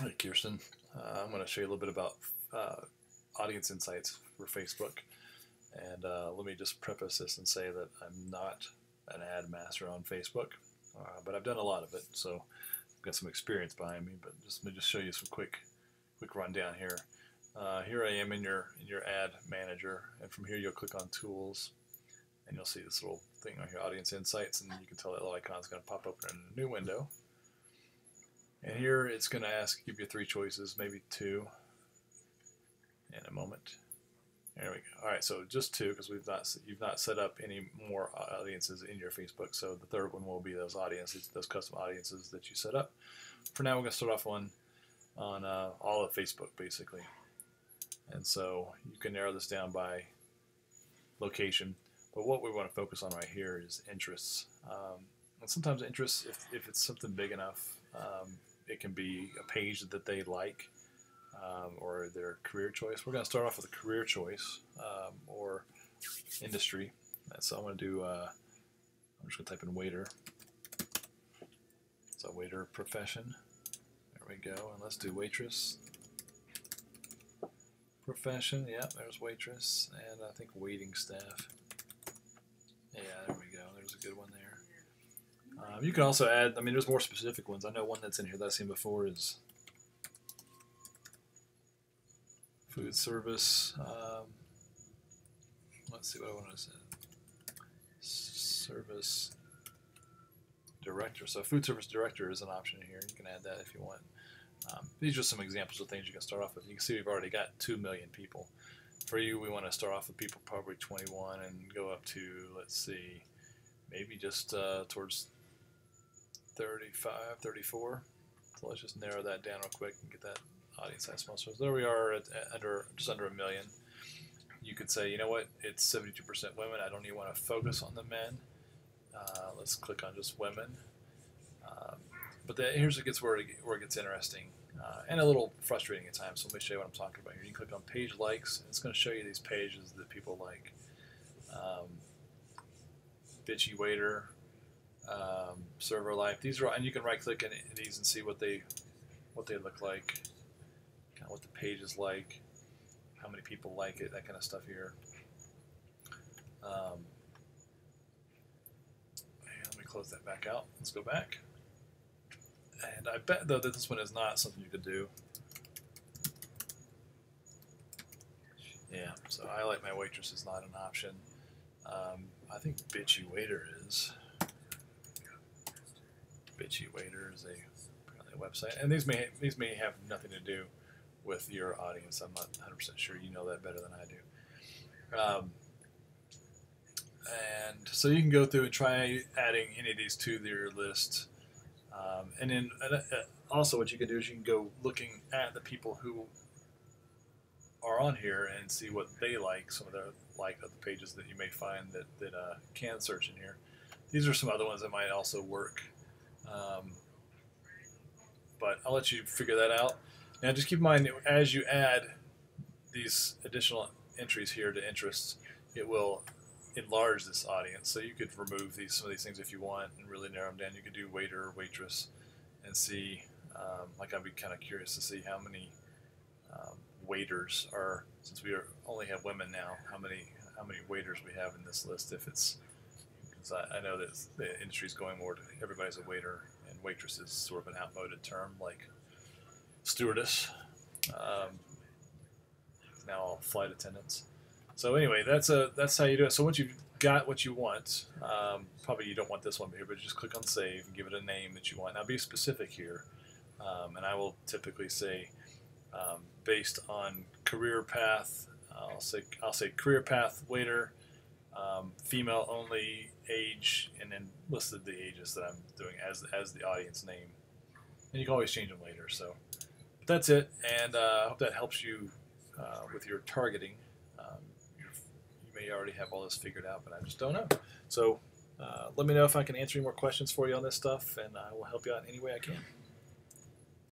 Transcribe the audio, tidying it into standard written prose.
Hi, Kirsten. I'm going to show you a little bit about audience insights for Facebook. And let me just preface this and say that I'm not an ad master on Facebook, but I've done a lot of it, so I've got some experience behind me. But let me just show you some quick rundown here. Here I am in your ad manager, and from here you'll click on Tools, and you'll see this little thing right here, Audience Insights, and you can tell that little icon is going to pop open in a new window. And here it's going to give you 3 choices, maybe 2 in a moment. There we go. All right, so just 2 because you've not set up any more audiences in your Facebook. So the third one will be those audiences, those custom audiences that you set up. For now, we're going to start off on all of Facebook basically. And so you can narrow this down by location. But what we want to focus on right here is interests. And sometimes interests, if it's something big enough, it can be a page that they like or their career choice. We're going to start off with a career choice or industry. So I'm going to do, I'm just going to type in waiter. So waiter profession. There we go. And let's do waitress. Profession, yeah, there's waitress. And I think waiting staff. Yeah, there we go. There's a good one there. You can also add, I mean, there's more specific ones. I know one that's in here that I've seen before is food service. Let's see what I want to say. Service director. So food service director is an option here. You can add that if you want. These are some examples of things you can start off with. You can see we've already got 2 million people. For you, we want to start off with people probably 21 and go up to, let's see, maybe just towards 35, 34. So let's just narrow that down real quick and get that audience size small. So there we are at just under 1 million. You could say, you know what, it's 72% women. I don't even want to focus on the men. Let's click on just women. But here's where it gets interesting and a little frustrating at times. So let me show you what I'm talking about here. You click on page likes, and it's going to show you these pages that people like. Bitchy waiter, server life. These are, and you can right click in these and see what they look like, kind of what the page is like, how many people like it, that kind of stuff here. And let me close that back out. Let's go back. And I bet though that this one is not something you could do. Yeah, so I like my waitress is not an option. I think bitchy waiter is. Bitchy waiter is apparently a website, and these may have nothing to do with your audience. I'm not 100% sure. You know that better than I do. And so you can go through and try adding any of these to your list. And then also what you can do is you can go looking at the people who are on here and see what they like, some of the other pages that you may find that can search in here. These are some other ones that might also work. But I'll let you figure that out. Now just keep in mind, as you add these additional entries here to interests, it will enlarge this audience. So you could remove some of these things if you want and really narrow them down. You could do waiter or waitress and see, like I'd be kind of curious to see how many waiters are, since we only have women now, how many waiters we have in this list. If it's, because I know that the industry is going more to everybody's a waiter, and waitress is sort of an outmoded term like stewardess. Now all flight attendants. So anyway, that's how you do it. So once you've got what you want, probably you don't want this one here, but just click on save and give it a name that you want. Now be specific here, and I will typically say based on career path. I'll say career path waiter, female only, age, and then listed the ages that I'm doing as the audience name. And you can always change them later. So but that's it, and I hope that helps you with your targeting. You may already have all this figured out, but I just don't know. So let me know if I can answer any more questions for you on this stuff, and I will help you out in any way I can.